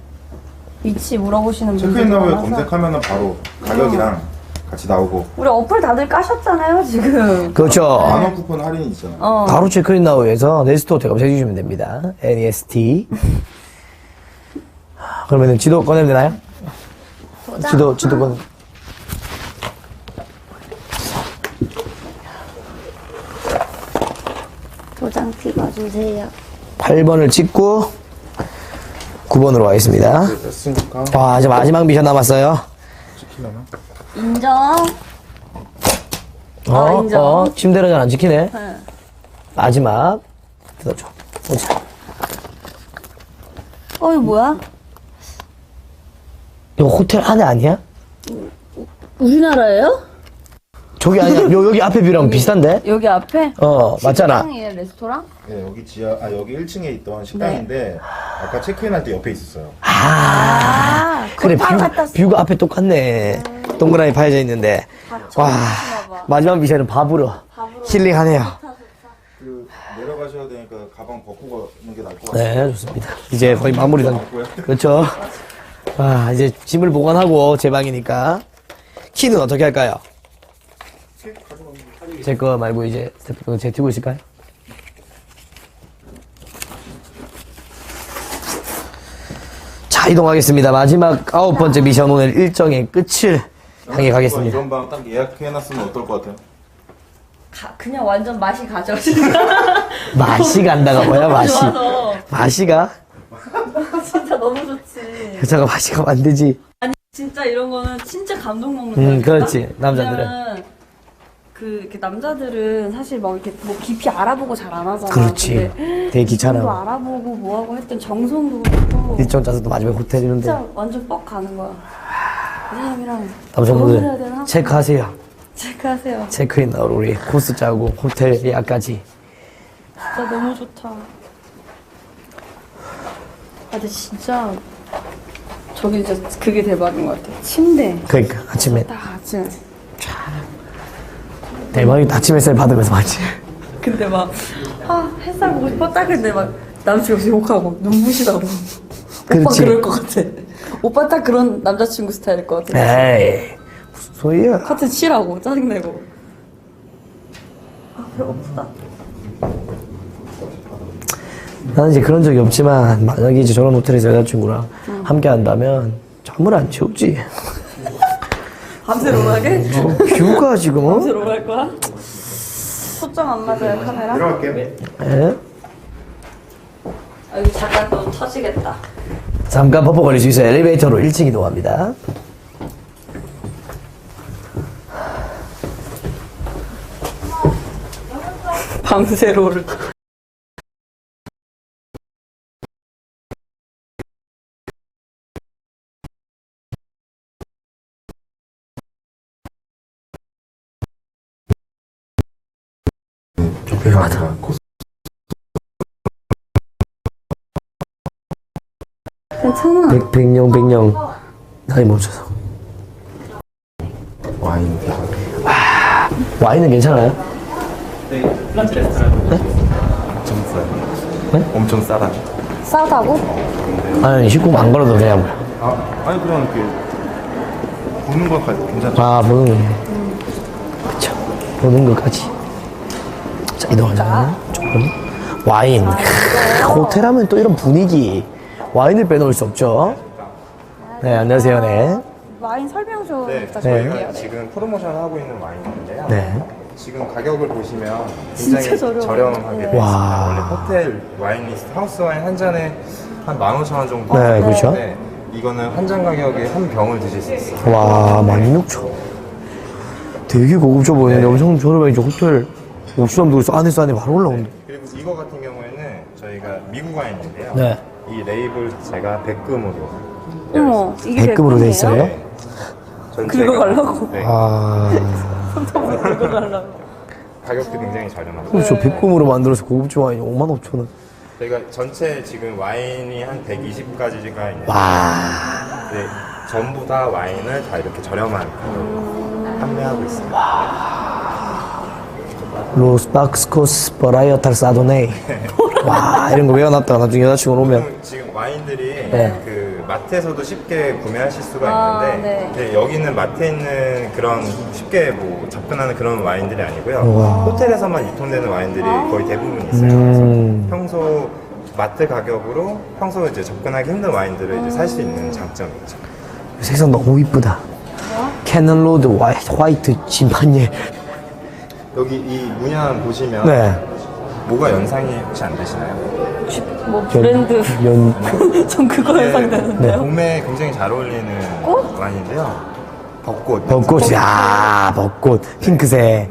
위치 물어보시는 분들 체크인 나우에 많아서. 검색하면은 바로 가격이랑 같이 나오고 우리 어플 다들 까셨잖아요, 지금. 그렇죠. 만원 쿠폰 할인이 있잖아요. 바로 체크인 나우에서 네스트 호텔 검색해주시면 됩니다. NEST. 그러면은 지도 꺼내면 되나요? 지도 꺼내. 도장 찍어주세요. 8번을 찍고 9번으로 가겠습니다. 됐으니까 와, 이제 마지막 미션 남았어요. 찍히려나? 인정. 인정. 침대는 잘 안 지키네. 네. 마지막. 뜯어줘. 보자. 이거 뭐야? 이거 호텔 안에 아니야? 우리나라예요? 저기 아니야. 여기 앞에 뷰랑 비슷한데? 여기 앞에? 맞잖아. 식당이에요, 레스토랑? 네 여기 여기 1층에 있던 식당인데 아까 체크인할 때 옆에 있었어요. 그래, 그거 갖다 써. 뷰가 앞에 똑같네. 동그라미 파여져 있는데. 와, 마지막 미션은 밥으로. 힐링하네요. 그 내려가셔야 되니까 가방 벗고 가는 게 나을 것 같아요. 네, 좋습니다. 이제 거의 마무리 단. 그렇죠. 아, 이제 짐을 보관하고 제 방이니까. 키는 어떻게 할까요? 제 거 말고 이제 스태프분 제 튀고 있을까요? 자, 이동하겠습니다. 마지막 9번째 미션 오늘 일정의 끝을 향해 가겠습니다. 이런 방 딱 예약해놨으면 어떨 것 같아요? 그냥 완전 맛이 가죠. 맛이 간다가 뭐야, 맛이. 좋아서. 맛이 가? 진짜 너무 좋지. 여자가 맛이 가면 안 되지. 진짜 이런 거는 진짜 감동 먹는 거야. 그렇지. 남자들은. 이렇게 남자들은 사실 막 이렇게 뭐 깊이 알아보고 잘 안 하잖아. 그렇지. 근데 되게 도 귀찮아. 알아보고 뭐하고 했던 정성도 그렇고 일정 짜서 또 마지막에 호텔 이런데. 진짜 완전 뻑 가는 거야. 이 사람이랑 결혼을 해야 남성분들 되나? 체크하세요. 체크하세요. 체크인 나오러 우리 코스 짜고 호텔 예약까지. 진짜 너무 좋다. 근데 진짜 저기 진짜 그게 대박인 것 같아. 침대. 그러니까 아침에 딱 아침에. 대박이 아침 햇살 받으면서 맞지. 근데 막, 햇살 보고 싶었다. 근데 막, 남친이 없이 욕하고, 눈부시다고. 오빠 그렇지. 그럴 것 같아. 오빠 딱 그런 남자친구 스타일일 것 같아. 에이 무슨 소리야. 카트 칠하고, 짜증내고. 배고프다. 나는 이제 그런 적이 없지만 만약에 이제 저런 호텔에서 여자친구랑 함께 한다면 잠을 안 채우지. 밤새 롤하게? 뷰가 지금 밤새 롤할 거야? 초점 안 맞아요, 카메라? 들어갈게요. 에? 여기 잠깐 또 터지겠다. 잠깐 버퍼 걸릴 수 있어요. 엘리베이터로 1층 이동합니다. 밤새 롤. 위험하다. 괜찮아. 백령 나이 멈춰서. 와인. 와인은 괜찮아요? 플란트 레스토랑. 엄청 싸요. 네? 엄청 싸다. 싸다고? 아니 식구 안 걸어도 되냐고요. 아니 그냥 이렇게 보는 거 괜찮죠? 아 보는 거. 그쵸. 보는 것까지. 자 이동하자. 조금 와인. 호텔 하면 또 이런 분위기. 와인을 빼놓을 수 없죠. 네 안녕하세요. 네. 와인 설명 좀 네, 부탁드릴게요. 저희가 지금 프로모션 하고 있는 와인인데요. 네. 지금 가격을 보시면 진짜 굉장히 저렴해요. 저렴하게 되어 있습니다. 와. 원래 호텔 와인 리스트 하우스 와인 한 잔에 한 15,000원 정도. 네, 그렇죠. 하는데 이거는 한 잔 가격에 한 병을 드실 수 있어요. 와 16,000. 되게 고급져 보이는데 엄청 저렴하게 호텔 옵션도 그래서 안에 바로 올라오는데. 그리고 이거 같은 경우에는 저희가 미국 와인인데요. 네. 이 레이블 자체가 백금으로 어머, 이게 백금으로 돼 백금이에요? 있어요? 네. 전체가. 긁어가려고? 네. 아 긁어가려고. 가격도 굉장히 저렴하고. 그렇죠. 백금으로 만들어서 고급져 와인이 55,000원. 저희가 전체 지금 와인이 한 120가지가 있는데 와. 네, 전부 다 와인을 다 이렇게 저렴한 가격으로 판매하고 있습니다. 로스박스코스 버라이어탈 사도네이. 와 이런 거 외워놨다가 나중에 여자친구 오면 보통 지금 와인들이 네. 그 마트에서도 쉽게 구매하실 수가 아, 있는데 네. 근데 여기는 마트에 있는 그런 쉽게 뭐 접근하는 그런 와인들이 아니고요. 우와. 호텔에서만 유통되는 와인들이 거의 대부분 있어요. 음. 그래서 평소 마트 가격으로 평소 이제 접근하기 힘든 와인들을 이제 살 수 있는 장점이죠. 색상 너무 이쁘다. 캐논로드 화이트 심판예. 여기 이 문양 보시면 네. 뭐가 연상이 혹시 안 되시나요? 뭐 브랜드. 전 그거 네. 예상되는데요. 봄에 굉장히 잘 어울리는 꽃? 와인인데요. 벚꽃. 벚꽃이 벚꽃 핑크색.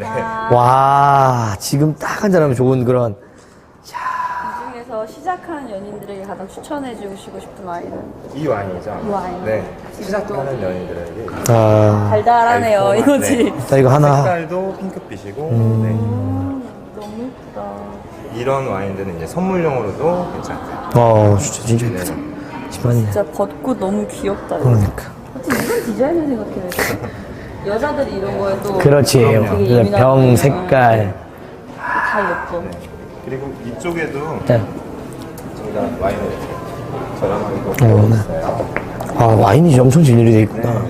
와 지금 딱 한잔하면 좋은 그런. 이 중에서 시작하는 연인들에게 가장 추천해주고 싶은 와인은? 이 와인이죠. 이 와인. 네. 시작하는 연인들에게 아, 달달하네요, 달콤한, 이거지. 네. 자 이거 하나. 색깔도 핑크빛이고 너무 예쁘다. 네. 이런 와인들은 이제 선물용으로도 괜찮고요. 진짜 네. 이쁘다. 심판예. 진짜 벚꽃 너무 귀엽다. 이거. 그러니까. 이런 디자인을 생각해요. 여자들이 이런 거에 또 그렇지. 되게 예민하거든요. 병 색깔. 다 예뻐. 네. 그리고 이쪽에도 네. 저희가 와인을 이렇게 저렴하게 또 네. 있어요. 아 와인이 엄청 진열이 돼 있구나.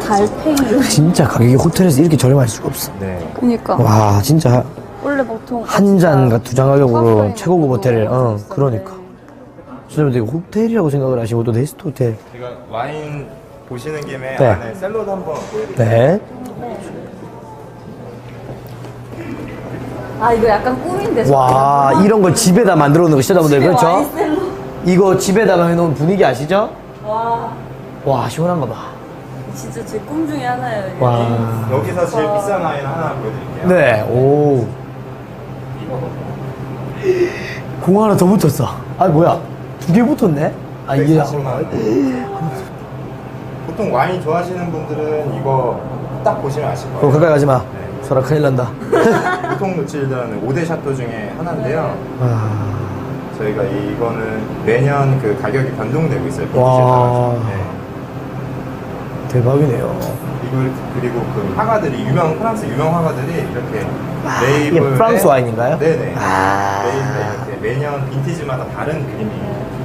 달팽이. 진짜 가격이 호텔에서 이렇게 저렴할 수가 없어. 네. 그니까. 와 진짜 원래 보통 한 잔과 두 잔 가격으로 카페에 최고급 호텔을 있었는데. 그러니까 진짜 되게 호텔이라고 생각을 하시고 또 네스트 호텔. 제가 와인 보시는 김에 네. 안에 샐러드 한번 보여드릴게요. 네. 아 이거 약간 꿈인데. 와 이런 거 집에다 만들어 놓는 거 시청자분들 그렇죠? 와인셀러. 이거 집에다가 해놓은 분위기 아시죠? 와 와 시원한 거 봐. 진짜 제 꿈 중에 하나예요. 이게. 와. 여기서 제일 비싼 와인 하나 보여드릴게요. 네. 오. 공 하나 더 붙었어. 아 뭐야? 두 개 붙었네? 아 이게 140만 원. 보통 와인 좋아하시는 분들은 이거 딱 보시면 아실 거예요. 가까이 가지 마. 네. 소라 큰일 난다. 보통 노칠드라는 5대 샤또 중에 하나인데요. 아. 저희가 이거는 매년 그 가격이 변동되고 있어요. 빈티지에 와. 따라서. 네. 대박이네요. 이걸 그리고 그 화가들이 프랑스 유명 화가들이 이렇게 이게 레이블에 프랑스 와인인가요? 네네. 아. 레이블에 이렇게 매년 빈티지마다 다른 그림이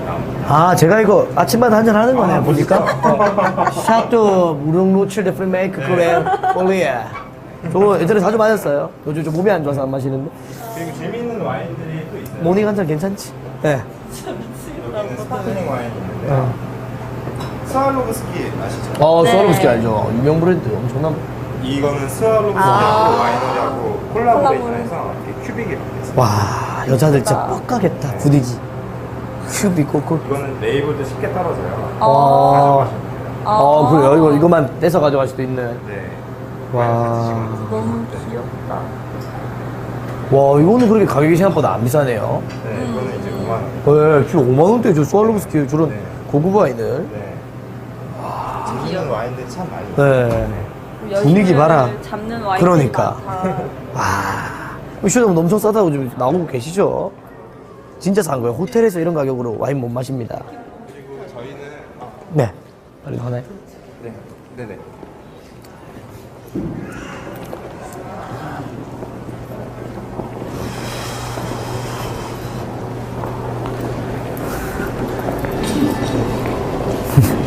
나옵니다. 아 제가 이거 아침마다 한잔 하는 거네요. 아, 보니까. 샤또 무릉 로칠드 프리메이크 그레 폴리에. 저거 예전에 자주 마셨어요. 요즘 좀 몸이 안 좋아서 안 마시는데. 그리고 재미있는 와인들이 또 있어요. 모닝 한 잔 괜찮지? 네. 여기는 스파클링 와인이 있는데요. 스왈로브스키 아시죠? 스와로브스키 알죠? 유명 브랜드 엄청난. 이거는 스왈로브스키하고 와이너리하고 콜라보레이션해서 이렇게 큐빅이 이렇게 있어요. 와 여자들 진짜 뻑가겠다 분위기. 큐비 꼬꼬. 이거는 레이블도 쉽게 떨어져요. 와. 가져가시면 돼요. 그래요. 이거만 떼서 가져갈 수도 있는. 네. 와. 너무 귀엽다. 와 이거는 그렇게 가격이 생각보다 안 비싸네요. 네, 이거는 이제 5만 원. 네, 지금 5만 원대 저 스왈로브스키 저런 네. 고급 와인을. 네. 재밌는 와인들이 참 많이 있어요. 네. 분위기 봐라. 잡는 와인. 그러니까. 와. 시청자분 엄청 싸다고 지금 나오고 계시죠? 진짜 싼 거예요. 호텔에서 이런 가격으로 와인 못 마십니다. 그리고 저희는 네. 빨리 하나요? 네, 네네.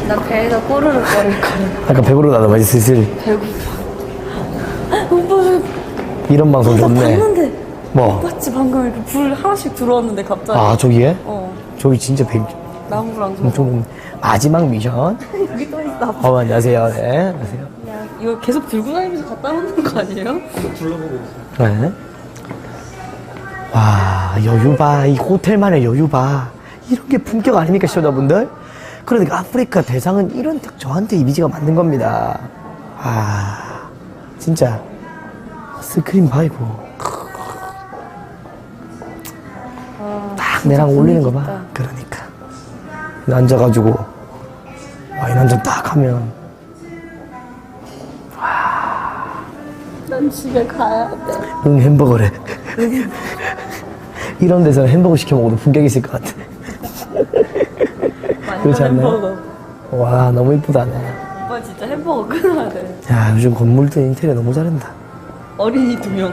나 배에서 꼬르륵 거릴 거야. 약간 배부르 나도 이제 슬슬 오빠 이런 방송 나 좋네. 봤는데 뭐? 맞지 방금 이렇게 불 하나씩 들어왔는데 갑자기. 아 저기에? 어 저기 진짜 나무랑 저거. 엄청 마지막 미션. 여기 또 있어. 안녕하세요. 네. 안녕하세요. 그냥 이거 계속 들고 다니면서 갔다 오는 거 아니에요? 네. 와 여유 봐. 이 호텔만의 여유 봐. 이런 게 품격 아닙니까 시청자분들? 그러니까 아프리카 대상은 이런 딱 저한테 이미지가 맞는 겁니다. 아 진짜 스크린 봐 이거. 딱 내랑 어울리는 거 봐. 그러니까 앉아가지고 와인 한 잔 딱 하면 난 집에 가야 돼. 응 햄버거래. 이런 데서 햄버거 시켜 먹어도 품격 있을 것 같아. 그렇지 않나요? 햄버거. 와 너무 이쁘다네. 오빠 진짜 햄버거 끊어야 돼. 야 요즘 건물들 인테리어 너무 잘한다. 어린이 2명.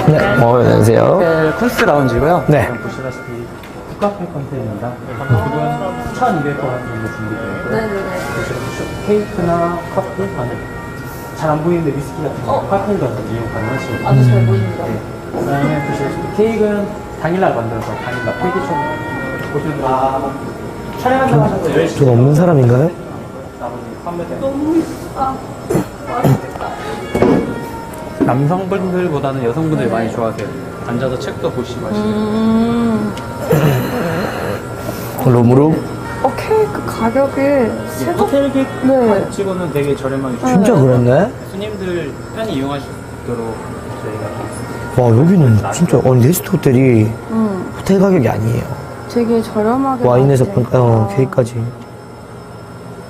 네. 안녕하세요. 호텔 쿤스 라운지고요. 네. 지금 보시다시피 북카페 컨셉입니다. 기본 1,200원 정도 준비되어 있고요. 네네네. 케이크나 커피, 잘 안 보이는데 위스키 같은 거 칵테일 같은 거 이용 가능하시고. 아주 잘 보입니다. 네. 그다음에 보시다시피 케이크는 당일날 만들어서 당일날 페이지처럼 보시면 촬영한다고 하셔서 10시 돈 없는 사람인가요? 나머지 판매되는 너무 이쁘다. 남성분들보다는 여성분들이 많이 좋아하세요. 앉아서 책도 보시고 하시고. 롬으로? 케이크 가격이 호텔 객 네. 치고는 되게 저렴하게 진짜 그랬네? 손님들 편히 이용하실 수 있도록 저희가 와 여기는 진짜 네스트 호텔이 호텔 가격이 아니에요. 되게 저렴하게 와인에서 나왔으니까 케이크까지.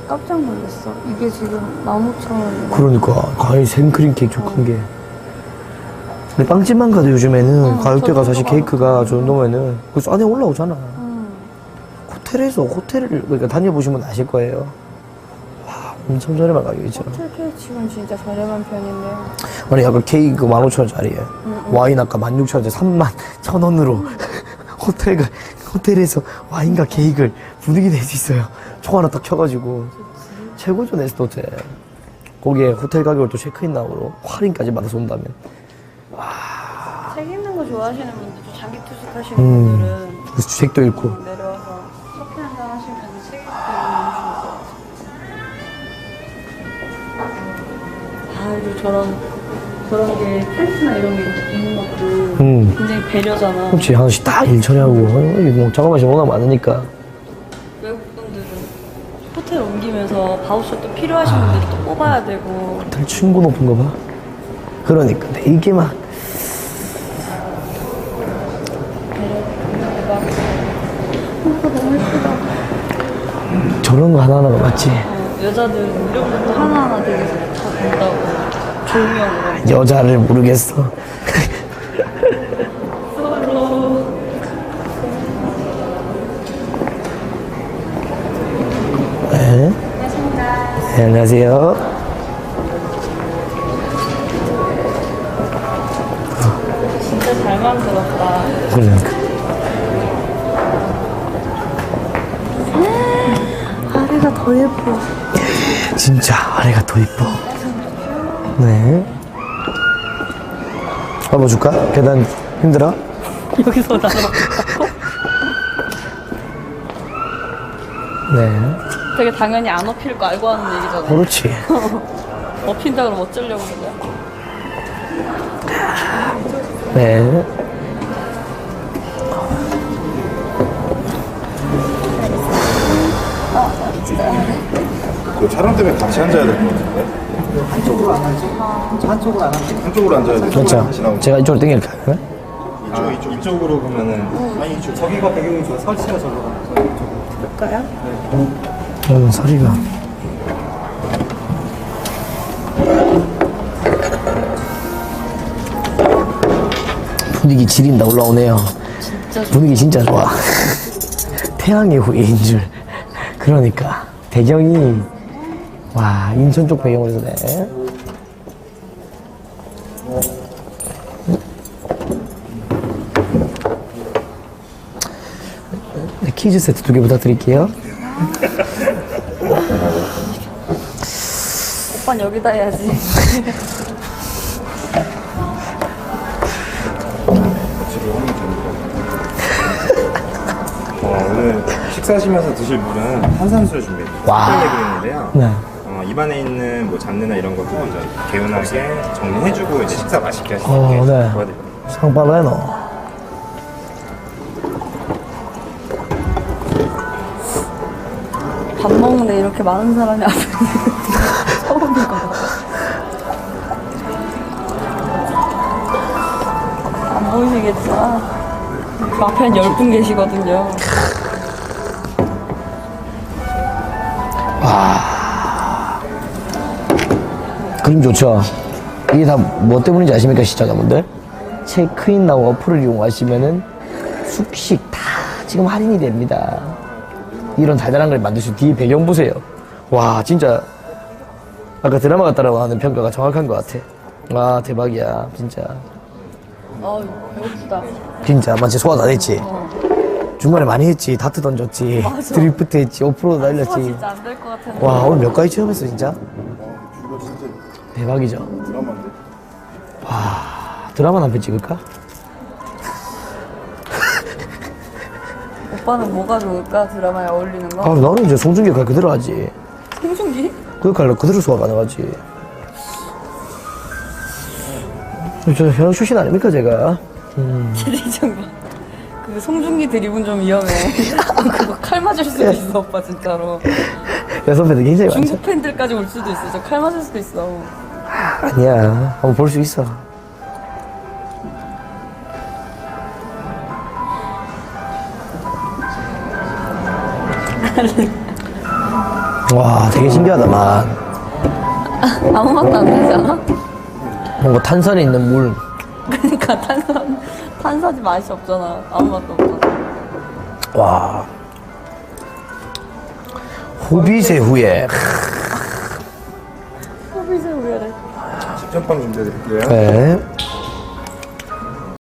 깜짝 놀랐어. 이게 지금 15,000원. 그러니까 과일 생크림 케이크 족한 게. 근데 빵집만 가도 요즘에는 가격대가 사실 케이크가 저 정도면은 그래서 안에 올라오잖아. 호텔에서 호텔을 그러니까 다녀보시면 아실 거예요. 와 엄청 저렴한 가격이죠. 호텔 케이크 지금 진짜 저렴한 편인데요. 아니 아까 케이크 15,000원짜리에 와인 아까 16,000원짜리 31,000원으로 호텔에서 와인과 케이크를 분위기 낼 수 있어요. 총 하나 딱 켜가지고 최고죠 네스트 호텔. 거기에 호텔 가격을 또 체크인 나오로 할인까지 받아서 온다면 책 읽는 거 좋아하시는 분들, 좀 장기 투숙하시는 분들은 그래서 책도 읽고 내려와서 커피 한잔 하시면서 책 읽는 거 너무 좋을 것 같아요. 아, 그리고 저런 게 펜스나 이런 게 있는 것도 굉장히 배려잖아. 그렇지 하나씩 딱 일 처리하고 뭐 작업하시 워낙 많으니까 외국 분들은 호텔 옮기면서 바우처 또 필요하신 분들 또 뽑아야 되고. 호텔 층고 높은 거 봐. 그러니까 근데 이게 막 저런 거 하나하나가 맞지? 여자들은 이런 것도 하나하나 되게 다 본다고. 조명으로. 여자를 모르겠어. 네. 네, 안녕하세요. 진짜 잘 만들었다. 그러니까. 아래가 더 예뻐. 진짜 아래가 더 이뻐. 네. 잡아줄까? 계단 힘들어? 여기서 나가고. 네. 되게 당연히 안 업힐 거 알고 하는 얘기잖아. 그렇지. 업힌다 그러면 어쩌려고 그래. 네. 그 촬영 때문에 같이 앉아야 될 것 같은데? 한쪽으로 안 앉지. 한쪽으로 안 앉지. 한쪽으로 앉아야 돼. 그렇죠. 제가 이쪽으로 당길까요? 이쪽으로 보면은 아니 저기가 배경이 좋아. 설치가 저기가. 소리가. 분위기 지린다 올라오네요. 분위기 진짜 좋아. 태양의 후예인 줄. 그러니까 배경이 와 인천 쪽 배경으로 쓰네. 네, 퀴즈 세트 2개 부탁드릴게요. 오빠는 여기다 해야지. 오늘 식사하시면서 드실 물은 탄산수를 준비했습니다. 와. 스펠레그인인데요. 네. 입안에 있는 뭐 잡내나 이런 것도 먼저 개운하게 정리해주고 이제 식사 맛있게 하시는 게 네. 도와드립니다. 상빨라노. 밥 먹는데 이렇게 많은 사람이 앞에 있는 처음인 것 같아. 안 보이시겠지만 그 앞에 한 10분 계시거든요. 그림 좋죠. 이게 다 뭐 때문인지 아십니까 시청자분들? 체크인 나우 어플을 이용하시면은 숙식 다 지금 할인이 됩니다. 이런 달달한 걸 만드신 뒤에 배경 보세요. 와 진짜 아까 드라마 같다라고 하는 평가가 정확한 것 같아. 와 대박이야 진짜. 배고프다. 진짜 마치 소화 다 됐지. 중간에 많이 했지. 다트 던졌지. 드리프트 했지. 오프로드 날렸지. 진짜 안 될 것 같은데. 와 오늘 몇 가지 체험했어 진짜. 대박이죠. 와 드라마 한 편 찍을까? 오빠는 뭐가 좋을까? 드라마에 어울리는 거? 아 나는 이제 송중기 역할 그대로 하지. 송중기? 그 역할 그대로 소화 가능하지. 저 현역 출신 아닙니까 제가? 기대정가. 그 송중기 드립은 좀 위험해. 그거 칼 맞을 수도 있어 오빠 진짜로. 여선배들 굉장히 많죠. 중국 팬들까지 올 수도 있어. 저 칼 맞을 수도 있어. 아니야 한번 볼 수 있어. 와 되게 신기하다 맛. 아무 맛도 안 나지 않아? 뭔가 탄산이 있는 물. 그러니까 탄산이 맛이 없잖아. 아무 맛도 없잖아. 와 호빗의 후예. 소비세 우열해. 식전빵 준비해드릴게요. 네.